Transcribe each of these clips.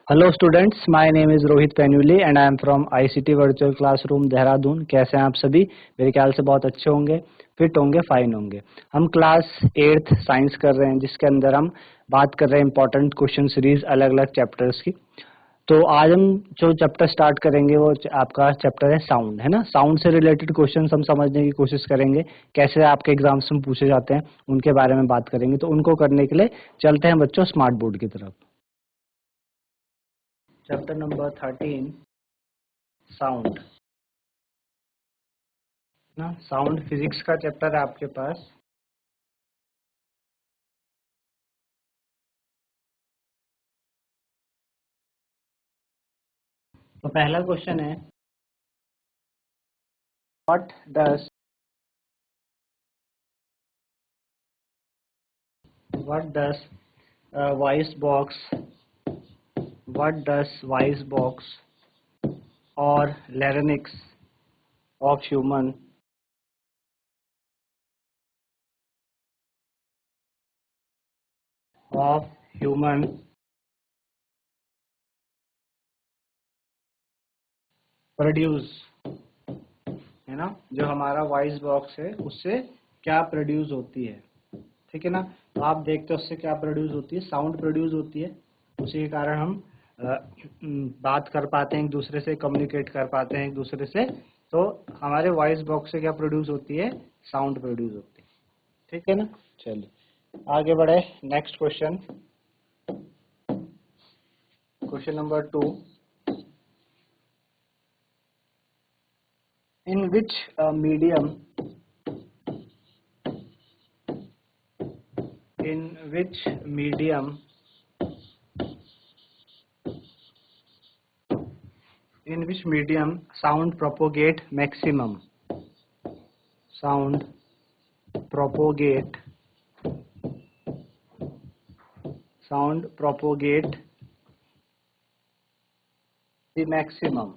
Hello students, my name is Rohit Penuli and I am from ICT virtual classroom Dehradun. कैसे हैं आप सभी? मेरे ख्याल से बहुत अच्छे होंगे, फिट होंगे, फाइन होंगे। हम क्लास 8th साइंस कर रहे हैं, जिसके अंदर हम बात कर रहे हैं इंपॉर्टेंट क्वेश्चन सीरीज अलग अलग चैप्टर्स की। तो आज हम जो चैप्टर स्टार्ट करेंगे वो आपका चैप्टर है साउंड, है ना। साउंड से रिलेटेड क्वेश्चन हम समझने की कोशिश करेंगे, कैसे आपके एग्जाम्स में पूछे जाते हैं उनके बारे में बात करेंगे। तो उनको करने के लिए चलते हैं बच्चों स्मार्ट बोर्ड की तरफ। चैप्टर नंबर 13 साउंड ना, साउंड फिजिक्स का चैप्टर है आपके पास। तो पहला क्वेश्चन है, what does voice box what does voice box और लैरिंक्स ऑफ ह्यूमन प्रोड्यूस, है ना। जो हमारा वॉइस बॉक्स है उससे क्या प्रोड्यूस होती है, ठीक है ना। तो आप देखते हो उससे क्या प्रोड्यूस होती है, साउंड प्रोड्यूस होती है। उसी के कारण हम बात कर पाते हैं एक दूसरे से, कम्युनिकेट कर पाते हैं एक दूसरे से। तो हमारे वॉइस बॉक्स से क्या प्रोड्यूस होती है, साउंड प्रोड्यूस होती है, ठीक है ना। चलिए आगे बढ़े। Next question, question number 2, in which medium in which medium sound propagate maximum, sound propagate the maximum,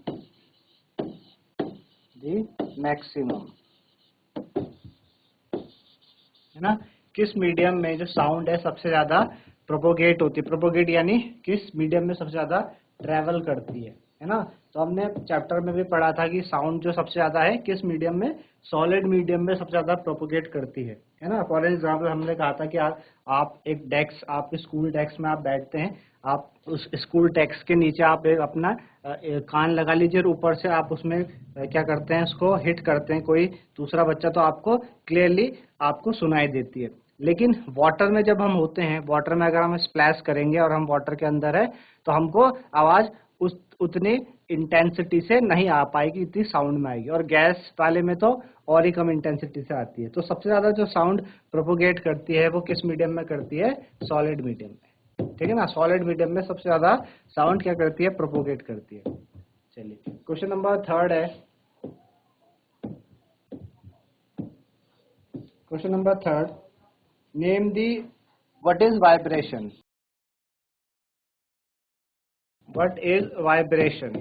है ना। किस मीडियम में जो साउंड है सबसे ज्यादा प्रोपोगेट होती है, प्रोपोगेट यानी किस मीडियम में सबसे ज्यादा ट्रेवल करती है ना। तो हमने चैप्टर में भी पढ़ा था कि साउंड जो सबसे ज्यादा है किस मीडियम में, सॉलिड मीडियम में सबसे ज्यादा प्रोपोगेट करती है ना। फॉर एग्जाम्पल हमने कहा था कि आप एक डेस्क, आपके स्कूल डेस्क में आप बैठते हैं, आप उस स्कूल डेस्क के नीचे आप एक अपना कान लगा लीजिए और ऊपर से आप उसमें क्या करते हैं, उसको हिट करते हैं कोई दूसरा बच्चा, तो आपको क्लियरली आपको सुनाई देती है। लेकिन वाटर में जब हम होते हैं, वाटर में अगर हम स्प्लैश करेंगे और हम वाटर के अंदर है, तो हमको आवाज उस उतनी इंटेंसिटी से नहीं आ पाएगी, इतनी साउंड में आएगी। और गैस वाले में तो और ही कम इंटेंसिटी से आती है। तो सबसे ज्यादा जो साउंड प्रोपोगेट करती है वो किस मीडियम में करती है, सॉलिड मीडियम में, ठीक है ना। सॉलिड मीडियम में सबसे ज्यादा साउंड क्या करती है, प्रोपोगेट करती है। चलिए क्वेश्चन नंबर 3 है, question number 3, name the what is vibration, what is vibration,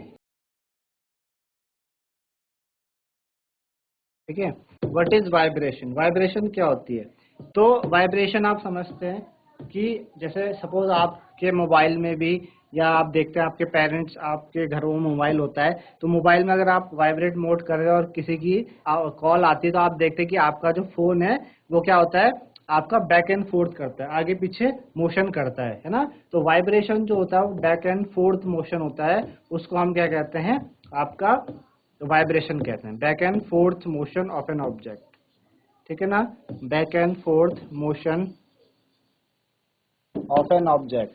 ठीक है। व्हाट इज वाइब्रेशन, वाइब्रेशन क्या होती है। तो वाइब्रेशन आप समझते हैं कि जैसे सपोज आपके मोबाइल में भी, या आप देखते हैं आपके पेरेंट्स, आपके घरों में मोबाइल होता है, तो मोबाइल में अगर आप वाइब्रेट मोड कर रहे हो और किसी की कॉल आती है, तो आप देखते हैं कि आपका जो फोन है वो क्या होता है, आपका बैक एंड फोर्थ करता है, आगे पीछे मोशन करता है ना। तो वाइब्रेशन जो होता है वो बैक एंड फोर्थ मोशन होता है, उसको हम क्या कहते हैं, आपका वाइब्रेशन कहते हैं, back and fourth motion of an object, ठीक है ना। Back and fourth motion of an object,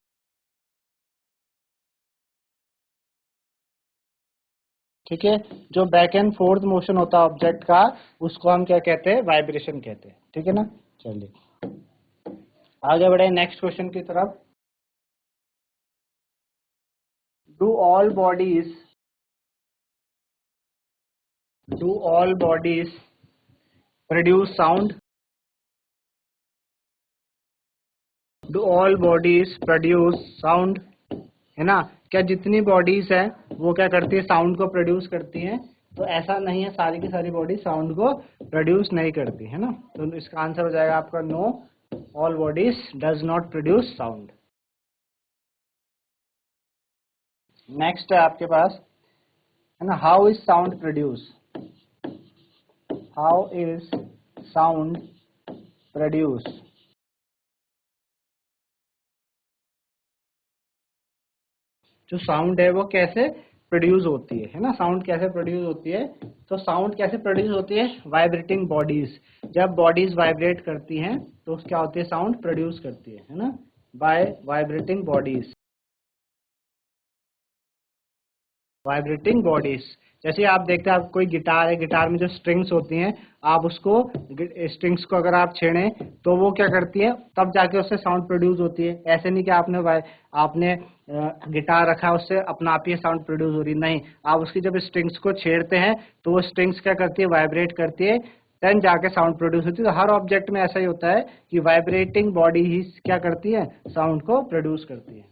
ठीक है। जो बैक एंड फोर्थ मोशन होता है ऑब्जेक्ट का, उसको हम क्या कहते हैं, वाइब्रेशन कहते हैं, ठीक है ना। चलिए आगे बढ़े नेक्स्ट क्वेश्चन की तरफ। Do all bodies produce sound, do all bodies produce sound, है ना। क्या जितनी बॉडीज है वो क्या करती है, साउंड को प्रोड्यूस करती हैं। तो ऐसा नहीं है, सारी की सारी बॉडी साउंड को प्रोड्यूस नहीं करती, है ना। तो इसका आंसर हो जाएगा आपका no, all bodies does not produce sound. Next है आपके पास, है ना, how is sound produce, how is sound produce. जो साउंड है वो कैसे प्रोड्यूस होती है ना, साउंड कैसे प्रोड्यूस होती है। तो साउंड कैसे प्रोड्यूस होती है, वाइब्रेटिंग बॉडीज, जब बॉडीज वाइब्रेट करती हैं तो क्या होती है, साउंड प्रोड्यूस करती है ना, by vibrating bodies, vibrating bodies. जैसे आप देखते हैं, आप कोई गिटार है, गिटार में जो स्ट्रिंग्स होती हैं, आप उसको स्ट्रिंग्स को अगर आप छेड़ें तो वो क्या करती है, तब जाके उससे साउंड प्रोड्यूस होती है। ऐसे नहीं कि आपने गिटार रखा है, उससे अपना आप ही साउंड प्रोड्यूस हो रही, नहीं, आप उसकी जब स्ट्रिंग्स को छेड़ते हैं तो वो स्ट्रिंग्स क्या करती है, वाइब्रेट करती है, देन जाके साउंड प्रोड्यूस होती है। तो हर ऑब्जेक्ट में ऐसा ही होता है कि वाइब्रेटिंग बॉडी ही क्या करती है, साउंड को प्रोड्यूस करती है।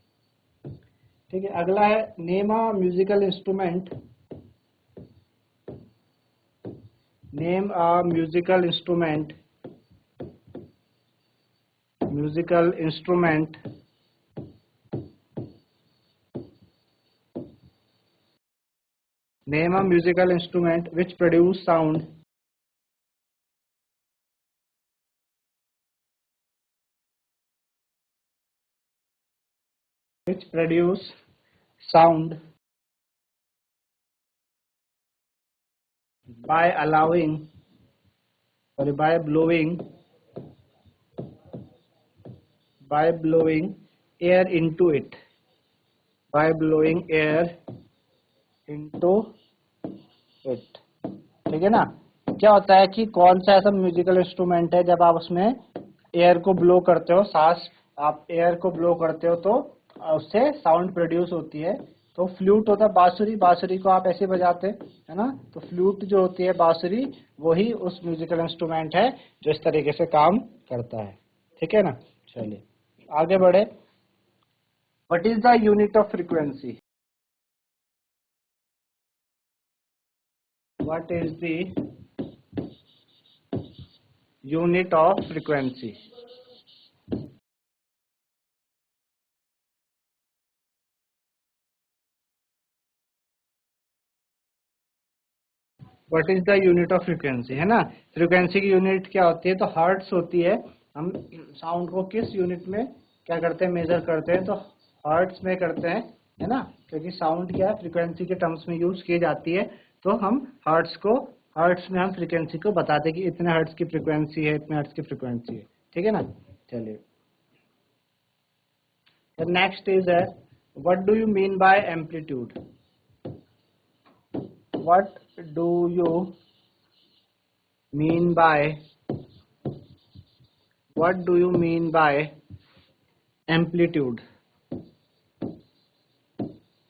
ठीक है, अगला है name a musical instrument, name a musical instrument, musical instrument name a musical instrument which produce sound, which produce sound by allowing sorry by blowing air into it, by blowing air into it। ठीक है ना, क्या होता है कि कौन सा ऐसा म्यूजिकल इंस्ट्रूमेंट है, जब आप उसमें एयर को ब्लो करते हो, सांस आप एयर को ब्लो करते हो तो उससे साउंड प्रोड्यूस होती है। तो फ्लूट होता है, बांसुरी, बांसुरी को आप ऐसे बजाते हैं, है ना, तो फ्लूट जो होती है, बांसुरी, वही उस म्यूजिकल इंस्ट्रूमेंट है जो इस तरीके से काम करता है। ठीक है ना, चलिए आगे बढ़े। What is the unit of frequency, what is the unit of frequency. What is the unit of frequency, है ना, फ्रीक्वेंसी की यूनिट क्या होती है, तो हर्ट्स होती है। हम साउंड को किस यूनिट में क्या करते हैं, मेजर करते हैं, तो हर्ट्स में करते हैं, है ना, क्योंकि साउंड क्या है, फ्रीक्वेंसी के टर्म्स में यूज की जाती है। तो हम हर्ट्स में हम फ्रीक्वेंसी को बताते हैं कि इतने हर्ट्स की फ्रीक्वेंसी है, इतने हर्ट्स की फ्रीक्वेंसी है। ठीक है ना, चलिए नेक्स्ट इज है, what do you mean by amplitude, what do you mean by what do you mean by amplitude,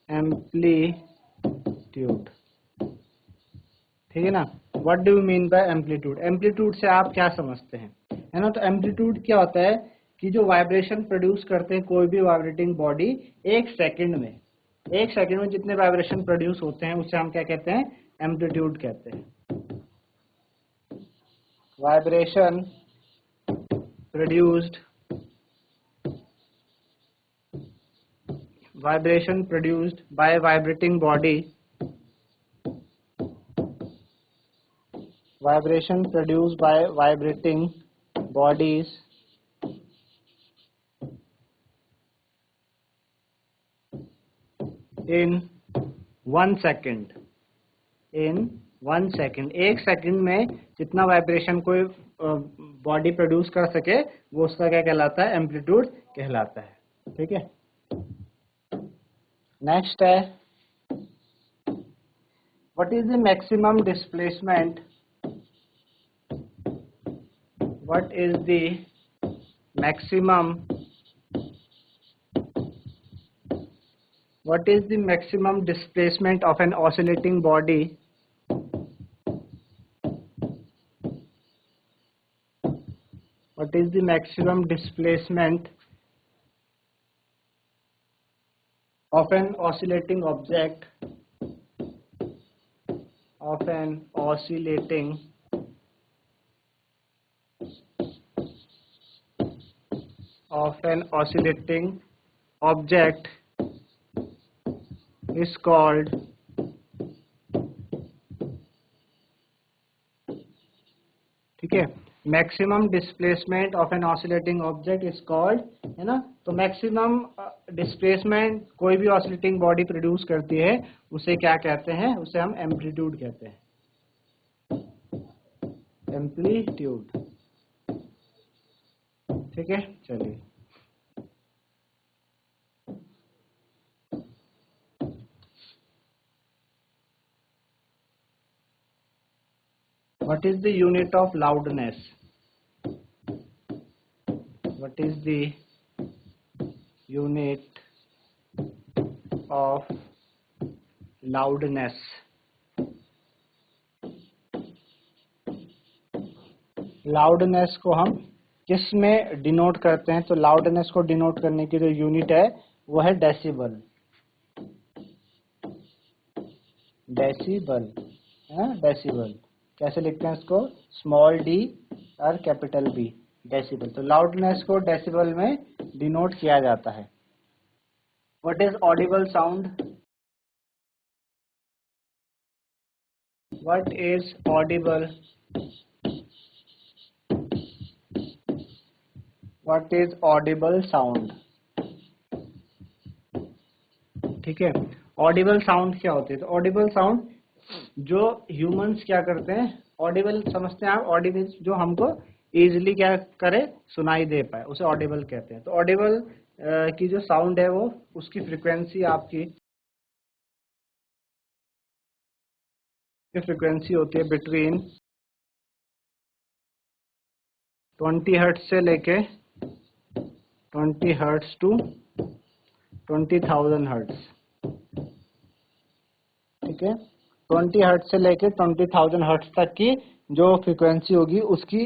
amplitude। ठीक है ना, what do you mean by amplitude, amplitude से आप क्या समझते हैं, है ना। तो एम्पलीट्यूड क्या होता है कि जो वाइब्रेशन प्रोड्यूस करते हैं कोई भी वाइब्रेटिंग बॉडी, एक सेकंड में, एक सेकंड में जितने वाइब्रेशन प्रोड्यूस होते हैं उसे हम क्या कहते हैं, एम्पलीट्यूड कहते हैं। Vibration produced, vibration produced by vibrating body, vibration produced by vibrating bodies in 1 second, in 1 second, एक सेकंड में जितना वाइब्रेशन कोई बॉडी प्रोड्यूस कर सके वो उसका क्या कहलाता है, एम्पलीट्यूड कहलाता है। ठीक है, नेक्स्ट है, what is the maximum displacement, what is the maximum, what is the maximum displacement of an oscillating body, what is the maximum displacement of an oscillating object, of an oscillating object is called ठीक है, maximum displacement of an oscillating object is called, है ना। तो maximum displacement कोई भी oscillating body produce करती है उसे क्या कहते हैं, उसे हम एम्पलीट्यूड कहते हैं, एम्पलीट्यूड। ठीक है, चलिए what is the unit of loudness, what is the unit of loudness, loudness को हम किस में डिनोट करते हैं, तो लाउडनेस को डिनोट करने की जो यूनिट है वो है डेसिबल, डेसिबल है, डेसिबल। कैसे लिखते हैं इसको, स्मॉल डी और कैपिटल बी, डेसिबल। तो लाउडनेस को डेसिबल में डिनोट किया जाता है। What is Audible sound, what is Audible, what is Audible sound. ठीक है, ऑडिबल साउंड क्या होती है, तो ऑडिबल साउंड जो ह्यूमंस क्या करते हैं, ऑडिबल समझते हैं आप, ऑडिबल जो हमको इजीली क्या करे, सुनाई दे पाए, उसे ऑडिबल कहते हैं। तो ऑडिबल की जो साउंड है वो उसकी फ्रीक्वेंसी आपकी फ्रीक्वेंसी होती है बिटवीन 20 हर्ट्ज से लेके 20 हर्ट्ज टू 20,000 हर्ट्ज। ठीक है, 20 हर्ट्ज से लेके 20,000 हर्ट्ज तक की जो फ्रीक्वेंसी होगी उसकी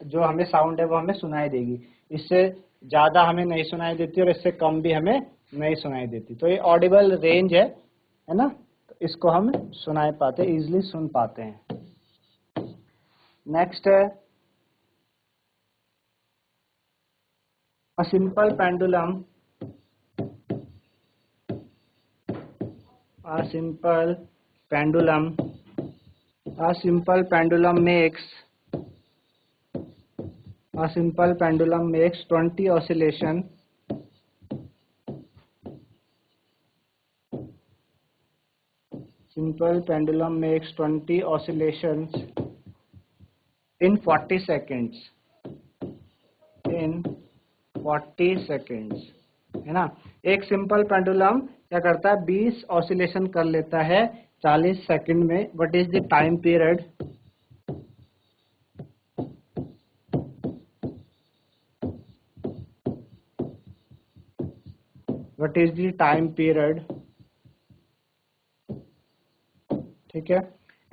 जो हमें साउंड है वो हमें सुनाई देगी। इससे ज़्यादा हमें नहीं सुनाई देती और इससे कम भी हमें नहीं सुनाई देती। तो ये ऑडिबल रेंज है ना, तो इसको हम सुनाई पाते, इजीली सुन पाते हैं। नेक्स्ट है a simple pendulum, a simple pendulum, a simple pendulum makes 20 oscillation, simple pendulum makes 20 oscillations in 40 seconds, in 40 seconds, है ना। एक सिंपल पेंडुलम क्या करता है, 20 ऑसिलेशन कर लेता है 40 सेकंड में। What is the time period, what is the time period, ठीक है,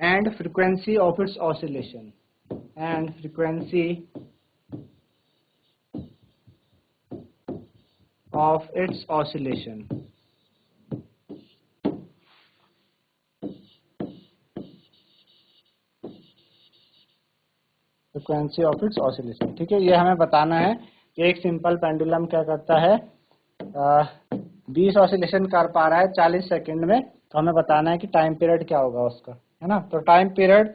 and frequency of its oscillation, and frequency of its oscillation, frequency of its oscillation। ठीक है, ये हमें बताना है कि एक सिंपल पेंडुलम क्या करता है, 20 ऑसिलेशन कर पा रहा है 40 सेकंड में, तो हमें बताना है कि टाइम पीरियड क्या होगा उसका, है ना। तो टाइम पीरियड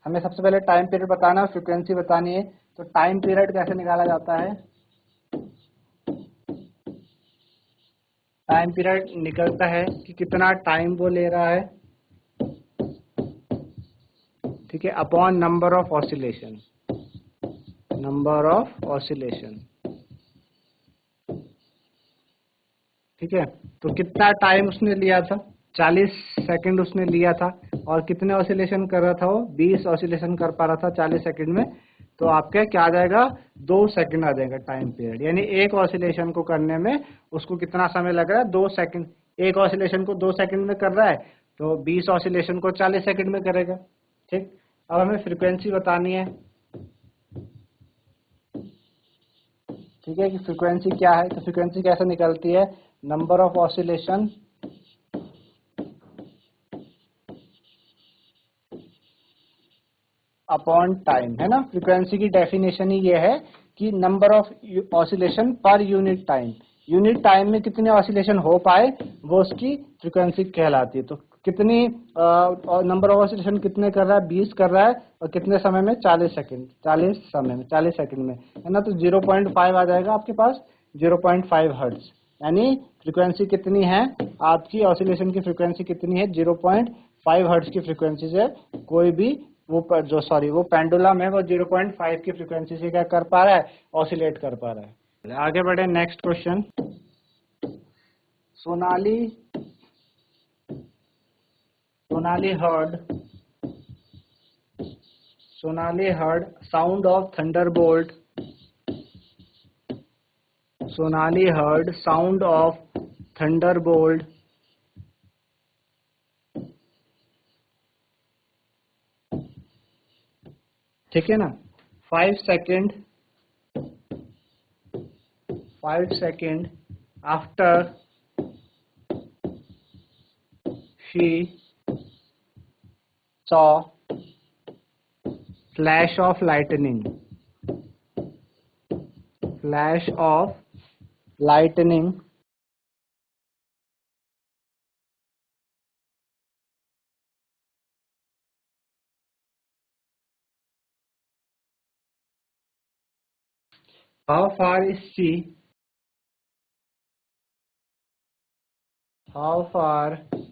हमें सबसे पहले टाइम पीरियड बताना, फ्रीक्वेंसी बतानी है। तो टाइम पीरियड कैसे निकाला जाता है, टाइम पीरियड निकलता है कि कितना टाइम वो ले रहा है, ठीक है, upon number of oscillation, number of oscillation. ठीक है, तो कितना टाइम उसने लिया था, 40 सेकंड उसने लिया था, और कितने ऑसिलेशन कर रहा था वो, 20 ऑसिलेशन कर पा रहा था 40 सेकंड में। तो आपका क्या आ जाएगा, 2 सेकंड आ जाएगा टाइम पीरियड, यानी एक ऑसिलेशन को करने में उसको कितना समय लग रहा है, 2 सेकंड। एक ऑसिलेशन को 2 सेकंड में कर रहा है, तो 20 ऑसिलेशन को 40 सेकंड में करेगा। ठीक, अब हमें फ्रीक्वेंसी बतानी है। ठीक है, कि फ्रीक्वेंसी क्या है, तो फ्रीक्वेंसी कैसे निकलती है, number of oscillation upon time, है ना। फ्रीक्वेंसी की डेफिनेशन ही ये है कि number of oscillation per unit time, unit time में कितने ऑसिलेशन हो पाए वो उसकी फ्रीक्वेंसी कहलाती है। तो कितनी नंबर ऑफ ऑसिलेशन कितने कर रहा है, 20 कर रहा है, और कितने समय में, 40 सेकंड, 40 सेकंड में, है ना। तो 0.5 आ जाएगा आपके पास, 0.5 हर्ट्ज, यानी फ्रीक्वेंसी कितनी है आपकी, ऑसिलेशन की फ्रीक्वेंसी कितनी है, 0.5 हर्ट्ज की फ्रीक्वेंसी से कोई भी वो पेंडुलम है वो 0.5 की फ्रीक्वेंसी से क्या कर पा रहा है, ऑसिलेट कर पा रहा है। आगे बढ़े, next question. Sonali heard sound of thunderbolt. Sonali heard sound of thunderbolt ठीक है ना, 5 second after she saw flash of lightning. How far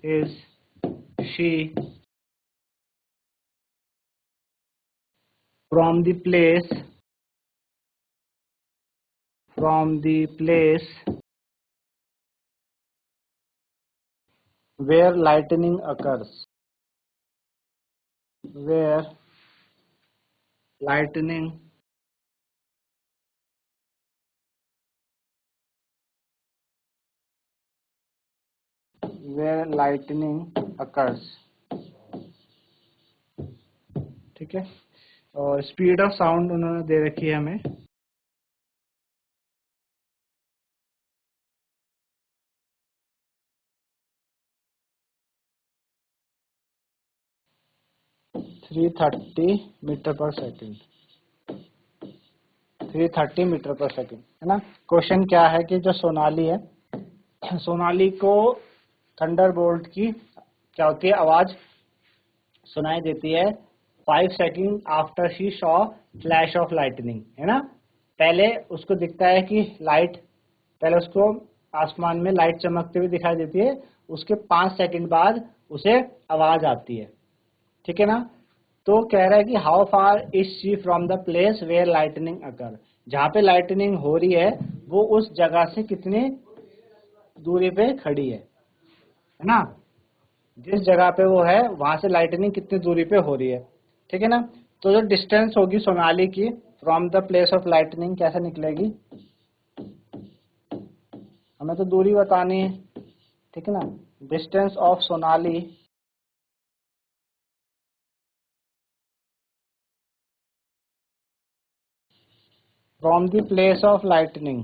is she from the place where lightning occurs? Where lightning occurs. ठीक है, और speed of sound उन्होंने दे रखी है हमें, थ्री थर्टी मीटर पर सेकेंड, है ना। क्वेश्चन क्या है कि जो सोनाली है, सोनाली को थंडरबोल्ट की क्या होती है, आवाज सुनाई देती है 5 second after she saw flash of lightning, है ना। पहले उसको दिखता है कि पहले उसको आसमान में लाइट चमकते हुए दिखाई देती है, उसके 5 सेकेंड बाद उसे आवाज आती है, ठीक है ना। तो कह रहा है कि how far is she from the place where lightning occur, जहाँ पे लाइटनिंग हो रही है वो उस जगह से कितनी दूरी पे खड़ी है ना। जिस जगह पे वो है वहां से लाइटनिंग कितनी दूरी पे हो रही है, ठीक है ना। तो जो डिस्टेंस होगी सोनाली की from the place of lightning कैसे निकलेगी, हमें तो दूरी बतानी है, ठीक है ना। Distance of Sonali from the place of lightning,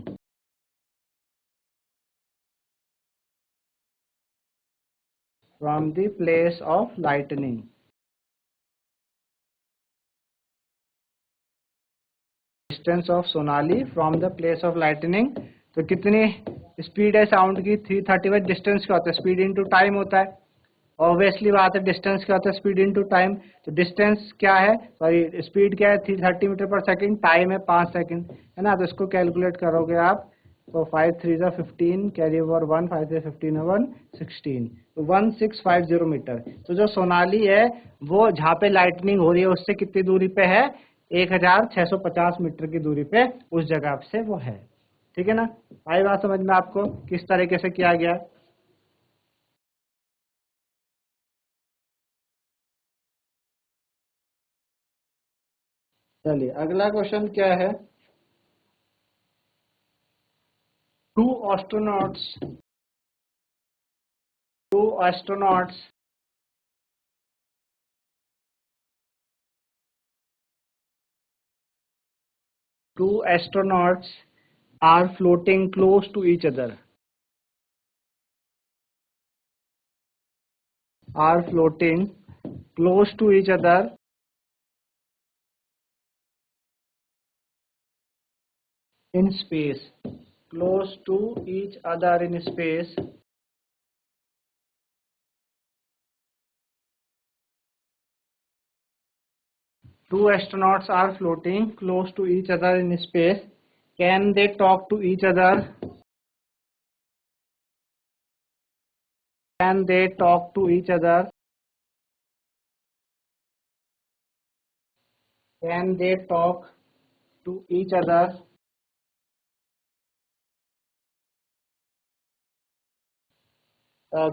distance of Sonali from the place of lightning. तो कितनी स्पीड है साउंड की, 330, में डिस्टेंस क्या होता है, स्पीड इनटू टाइम होता है, ऑब्वियसली बात है। डिस्टेंस क्या होता है, स्पीड इनटू टाइम। तो डिस्टेंस क्या है, सॉरी स्पीड क्या है, 330 मीटर पर सेकंड, टाइम है 5 सेकंड, है ना। तो इसको कैलकुलेट करोगे आप, तो 5 3 जा 15, कैरी ओवर 1, 5 से 15 है 1 16, तो 1650 मीटर। तो जो सोनाली है वो जहाँ पे लाइटनिंग हो रही है उससे कितनी दूरी पे है, 1650 मीटर की दूरी पे उस जगह से वो है, ठीक है ना। आई बात समझ में आपको किस तरीके से किया गया है। चलिए अगला क्वेश्चन क्या है, two astronauts two astronauts two astronauts are floating close to each other, in space. close to each other in space. Two astronauts are floating close to each other in space. Can they talk to each other? Can they talk to each other? Can they talk to each other?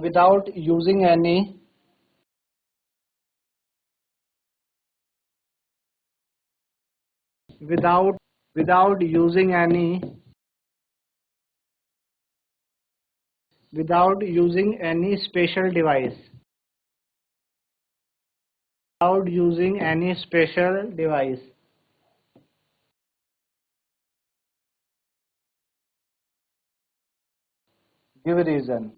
Without using any without using any special device. Without using any special device. Give a reason.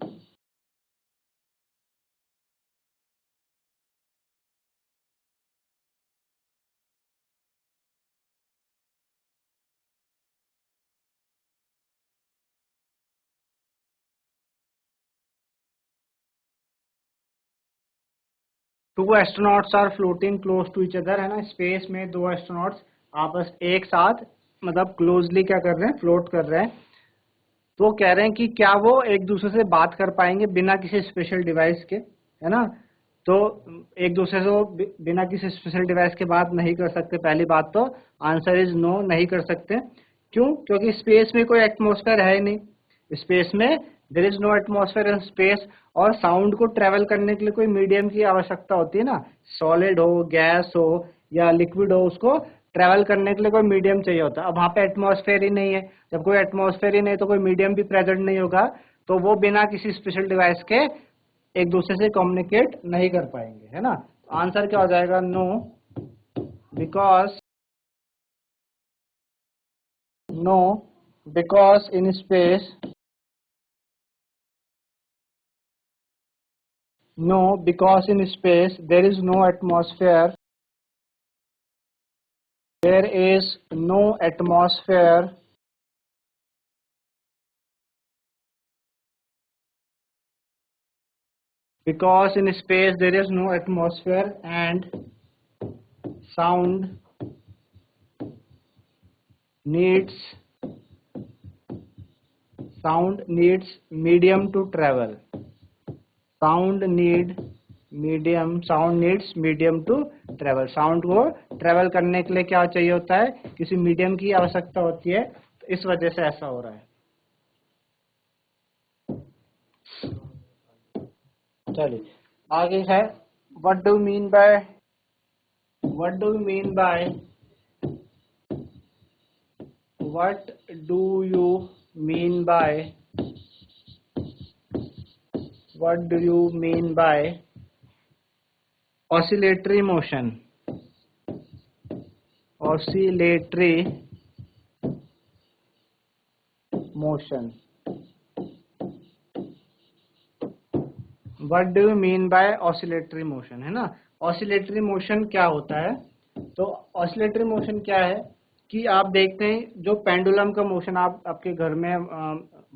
Two astronauts are floating close to each other, है ना, space में दो astronauts आपस एक साथ मतलब closely क्या कर रहे हैं, फ्लोट कर रहे हैं। तो कह रहे हैं कि क्या वो एक दूसरे से बात कर पाएंगे बिना किसी स्पेशल डिवाइस के, है ना। तो एक दूसरे से वो बिना किसी स्पेशल डिवाइस के बात नहीं कर सकते। पहली बात तो आंसर इज नो, नहीं कर सकते। क्यों? क्योंकि स्पेस में कोई एटमॉस्फेयर है ही नहीं। स्पेस में there is no atmosphere in space. और साउंड को ट्रेवल करने के लिए कोई मीडियम की आवश्यकता होती है ना, सॉलिड हो, गैस हो या लिक्विड हो, उसको ट्रेवल करने के लिए कोई मीडियम चाहिए होता है। अब वहाँ पे एटमॉस्फेयर ही नहीं है। जब कोई एटमॉस्फेयर ही नहीं तो कोई मीडियम भी प्रेजेंट नहीं होगा, तो वो बिना किसी स्पेशल डिवाइस के एक दूसरे से कम्युनिकेट नहीं कर पाएंगे, है ना। आंसर क्या हो जाएगा? No, because in space there is no atmosphere. There is no atmosphere. Because in space there is no atmosphere and sound needs medium to travel. Sound needs medium to travel. Sound को travel करने के लिए क्या चाहिए होता है? किसी medium की आवश्यकता होती है। तो इस वजह से ऐसा हो रहा है। चलिए आगे है, what do you mean by what do you mean by oscillatory motion? What do you mean by oscillatory motion, है ना। oscillatory motion क्या होता है? तो oscillatory motion क्या है कि आप देखते हैं जो पेंडुलम का मोशन, आप आपके घर में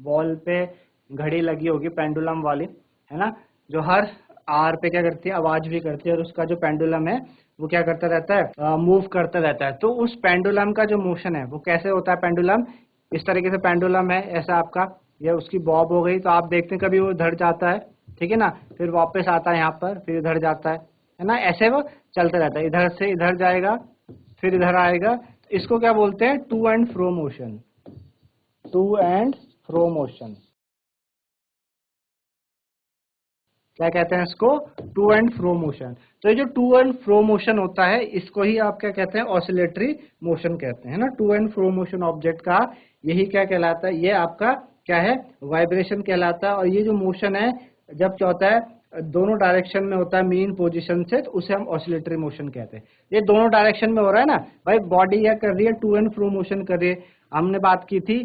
वॉल पे घड़ी लगी होगी पेंडुलम वाली, है ना, जो हर आर पे क्या करती है, आवाज भी करती है। और उसका जो पेंडुलम है वो क्या करता रहता है, मूव करता रहता है। तो उस पेंडुलम का जो मोशन है वो कैसे होता है? पेंडुलम इस तरीके से पेंडुलम है, ऐसा आपका, ये उसकी बॉब हो गई। तो आप देखते हैं कभी वो इधर जाता है, ठीक है ना, फिर वापस आता है यहाँ पर, फिर इधर जाता है ना, ऐसे वो चलता रहता है। इधर से इधर जाएगा, फिर इधर आएगा। इसको क्या बोलते हैं? To and fro motion. क्या कहते हैं इसको? To and fro motion. तो ये जो टू एंड फ्रो मोशन होता है इसको ही आप क्या कहते हैं? ऑसिलेटरी मोशन कहते हैं ना। To and fro motion object का यही क्या कहलाता है? ये आपका क्या है? वाइब्रेशन कहलाता है। और ये जो मोशन है जब क्या होता है, दोनों डायरेक्शन में होता है मीन पोजीशन से, तो उसे हम ऑसिलेटरी मोशन कहते हैं। ये दोनों डायरेक्शन में हो रहा है ना भाई, बॉडी क्या कर रही है? टू एंड फ्रो मोशन कर रही है। हमने बात की थी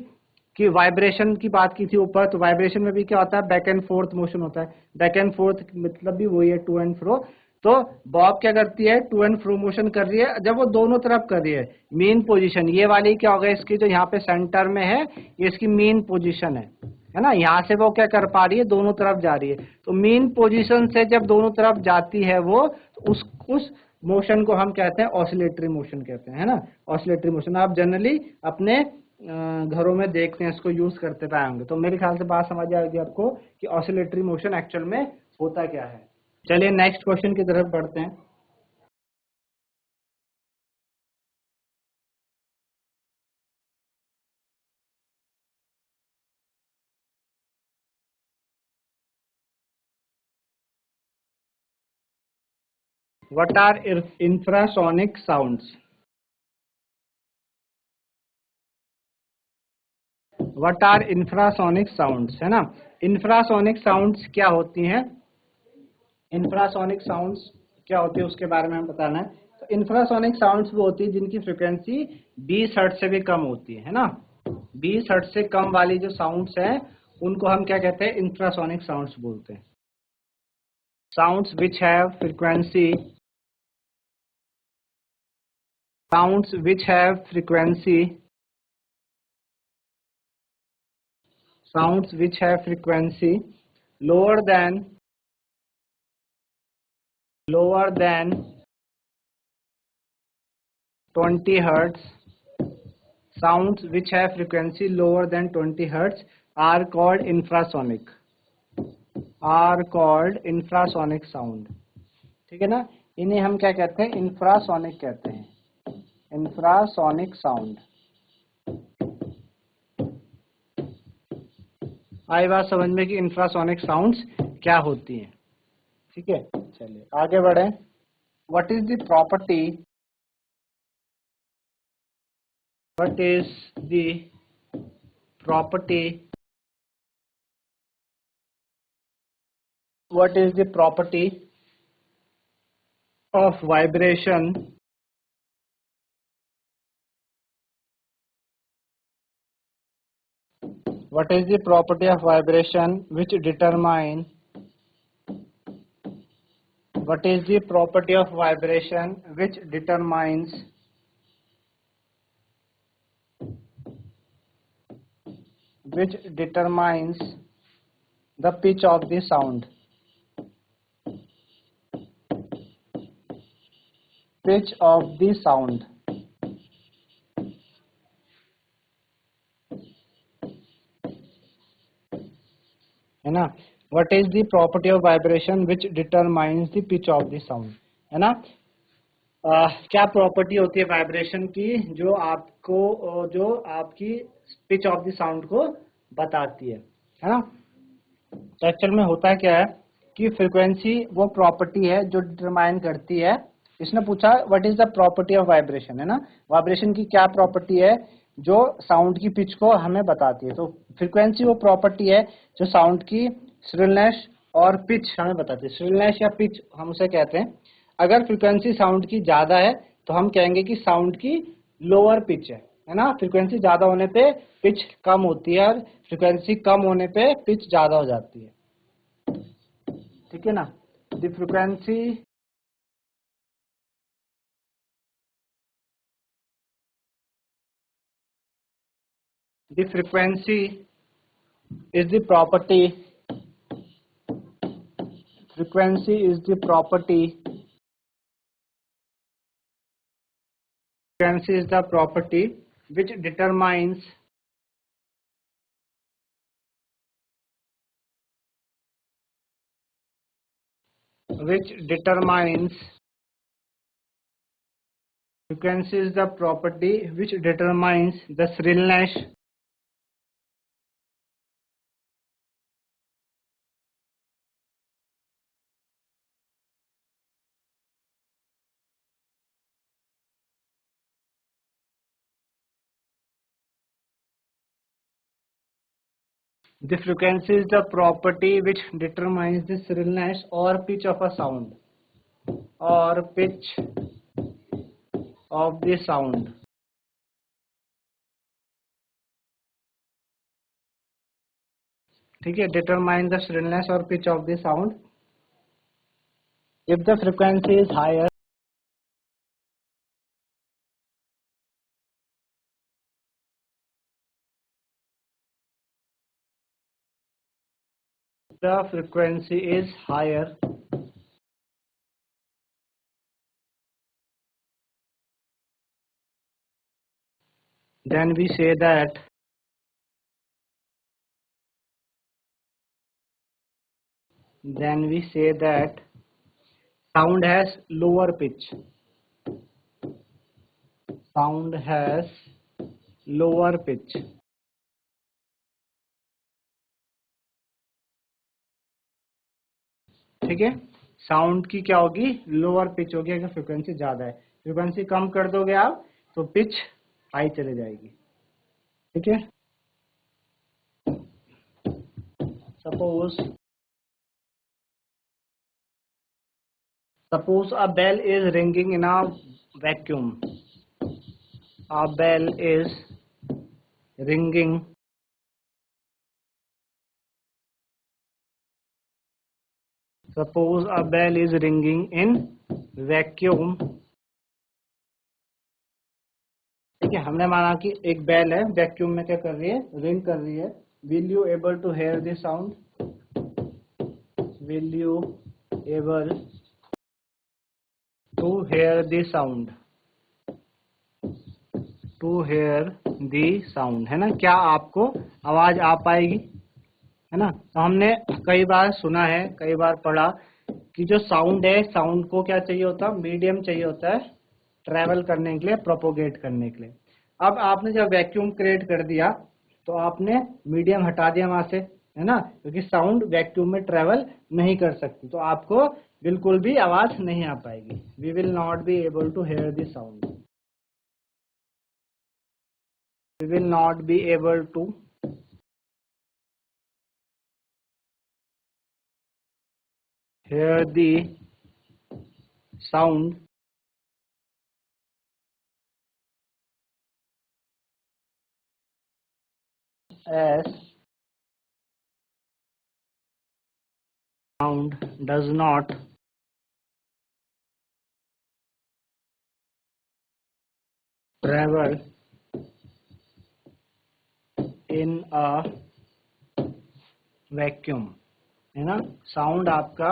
कि वाइब्रेशन की बात की थी ऊपर, तो वाइब्रेशन में भी क्या होता है? बैक एंड फोर्थ मोशन होता है। बैक एंड फोर्थ मतलब भी वही है, टू एंड फ्रो। तो बॉब क्या करती है, टू एंड फ्रो मोशन कर रही है। जब वो दोनों तरफ कर रही है, मेन पोजीशन ये वाली क्या होगा इसकी, जो यहाँ पे सेंटर में है ये इसकी मेन पोजीशन है ना। यहाँ से वो क्या कर पा रही है, दोनों तरफ जा रही है। तो मेन पोजीशन से जब दोनों तरफ जाती है वो, तो उस मोशन को हम कहते हैं ऑसिलेटरी मोशन कहते हैं, है ना। ऑसिलेटरी मोशन आप जनरली अपने घरों में देखते हैं, इसको यूज करते पाए होंगे। तो मेरे ख्याल से बात समझ आएगी आपको कि ऑसिलेटरी मोशन एक्चुअल में होता क्या है। चलिए नेक्स्ट क्वेश्चन की तरफ बढ़ते हैं। What are infrasonic sounds? What are infrasonic sounds, है ना। infrasonic sounds क्या होती हैं, infrasonic sounds क्या होती है उसके बारे में हम बताना है। तो infrasonic sounds वो होती है जिनकी फ्रिक्वेंसी 20 हर्ट्ज से भी कम होती है ना। 20 हर्ट्ज से कम वाली जो साउंड्स हैं उनको हम क्या कहते हैं, infrasonic sounds बोलते हैं। sounds which have frequency sounds which have frequency sounds which have frequency lower than 20 hertz, sounds which have frequency lower than 20 hertz are called infrasonic sound। ठीक है ना। इन्हें हम क्या कहते हैं, इंफ्रासोनिक कहते हैं, इंफ्रासोनिक साउंड। आई बात समझ में कि इंफ्रासोनिक साउंड्स क्या होती हैं। ठीक है, चलिए आगे बढ़े। What is the property what is the property what is the property of vibration what is the property of vibration which determine what is the property of vibration which determines the pitch of the sound, pitch of the sound, है ना। what is the property of vibration which determines the pitch of the sound, है ना। क्या property होती है vibration की जो आपको जो आपकी पिच ऑफ द साउंड को बताती है ना। तो एक्चुअल में होता क्या है कि फ्रीक्वेंसी वो प्रॉपर्टी है जो डिटरमाइन करती है। इसने पूछा what is the property of vibration, है ना। वाइब्रेशन की क्या प्रॉपर्टी है जो साउंड की पिच को हमें बताती है। तो फ्रीक्वेंसी वो प्रॉपर्टी है जो साउंड की श्रिलनेस और पिच हमें बताती है। श्रिलनेस या पिच हम उसे कहते हैं। अगर फ्रीक्वेंसी साउंड की ज्यादा है तो हम कहेंगे कि साउंड की लोअर पिच है ना। फ्रीक्वेंसी ज्यादा होने पे पिच कम होती है और फ्रीक्वेंसी कम होने पे पिच ज्यादा हो जाती है। ठीक है ना। The frequency is the property frequency is the property frequency is the property which determines frequency is the property which determines the shrillness the frequency is the property which determines the shrillness or pitch of a sound or pitch of the sound। ठीक है, determine the shrillness or pitch of the sound If the frequency is higher, the frequency is higher, then we say that sound has lower pitch. Sound has lower pitch. ठीक है, sound की क्या होगी, lower pitch होगी अगर frequency ज्यादा है। Frequency कम कर दोगे आप तो पिच हाई चले जाएगी। ठीक है, suppose a bell is ringing in a vacuum. A bell is ringing Suppose a bell is ringing in vacuum। ठीक है, हमने माना कि एक बेल है वैक्यूम में, क्या कर रही है, रिंग कर रही है। Will you able to hear the sound? Will you able to hear the sound? To hear the sound, है ना, क्या आपको आवाज आ पाएगी, है ना। तो हमने कई बार सुना है, कई बार पढ़ा कि जो साउंड है, साउंड को क्या चाहिए होता है, मीडियम चाहिए होता है ट्रैवल करने के लिए, प्रोपोगेट करने के लिए। अब आपने जब वैक्यूम क्रिएट कर दिया तो आपने मीडियम हटा दिया वहां से, है ना, क्योंकि साउंड वैक्यूम में ट्रैवल नहीं कर सकती, तो आपको बिल्कुल भी आवाज नहीं आ पाएगी। We will not be able to hear the sound. We will not be able to hear the sound as sound does not travel in a vacuum, है ना, साउंड आपका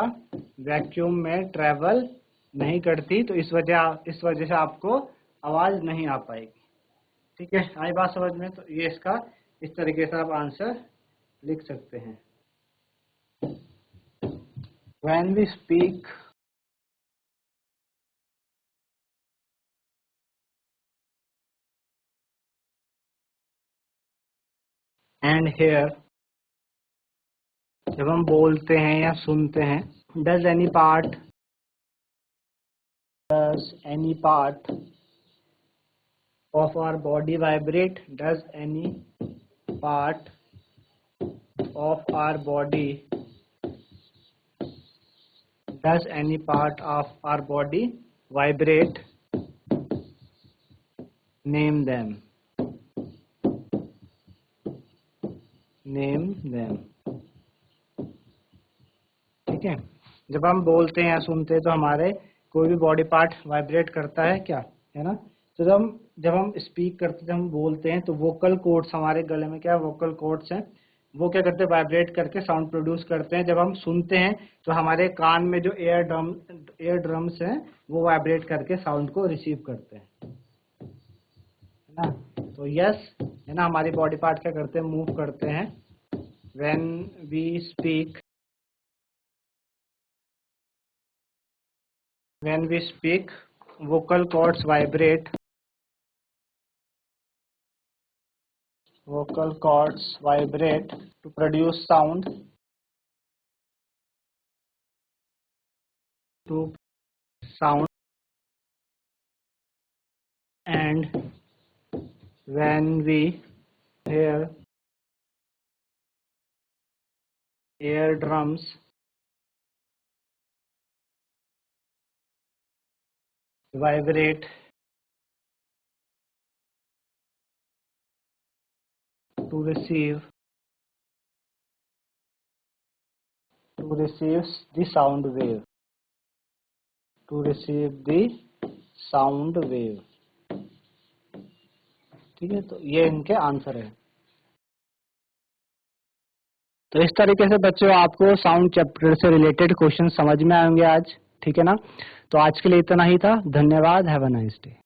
वैक्यूम में ट्रैवल नहीं करती, तो इस वजह से आपको आवाज नहीं आ पाएगी। ठीक है, आई बात समझ में? तो ये इसका इस तरीके से आप आंसर लिख सकते हैं। When we speak and hear, जब हम बोलते हैं या सुनते हैं, does any part of our body vibrate? Does any part of our body vibrate? Name them. ठीक है, जब हम बोलते हैं या सुनते हैं तो हमारे कोई भी बॉडी पार्ट वाइब्रेट करता है क्या, है ना। तो जब हम स्पीक करते हैं, जब हम बोलते हैं तो वोकल कॉर्ड्स हमारे गले में, क्या वोकल कॉर्ड्स हैं, वो क्या करते हैं, वाइब्रेट करके साउंड प्रोड्यूस करते हैं। जब हम सुनते हैं तो हमारे कान में जो एयर ड्रम्स हैं वो वाइब्रेट करके साउंड को रिसीव करते हैं, है ना। तो यस, है ना, हमारी बॉडी पार्ट क्या करते हैं, मूव करते हैं। When we speak, vocal cords vibrate to produce sound, and when we hear eardrums vibrate to receive the sound wave. To receive the sound wave. ठीक है, तो ये इनके आंसर है। तो इस तरीके से बच्चों आपको साउंड चैप्टर से रिलेटेड क्वेश्चन समझ में आएंगे आज। ठीक है ना, तो आज के लिए इतना ही था। धन्यवाद। Have a nice day.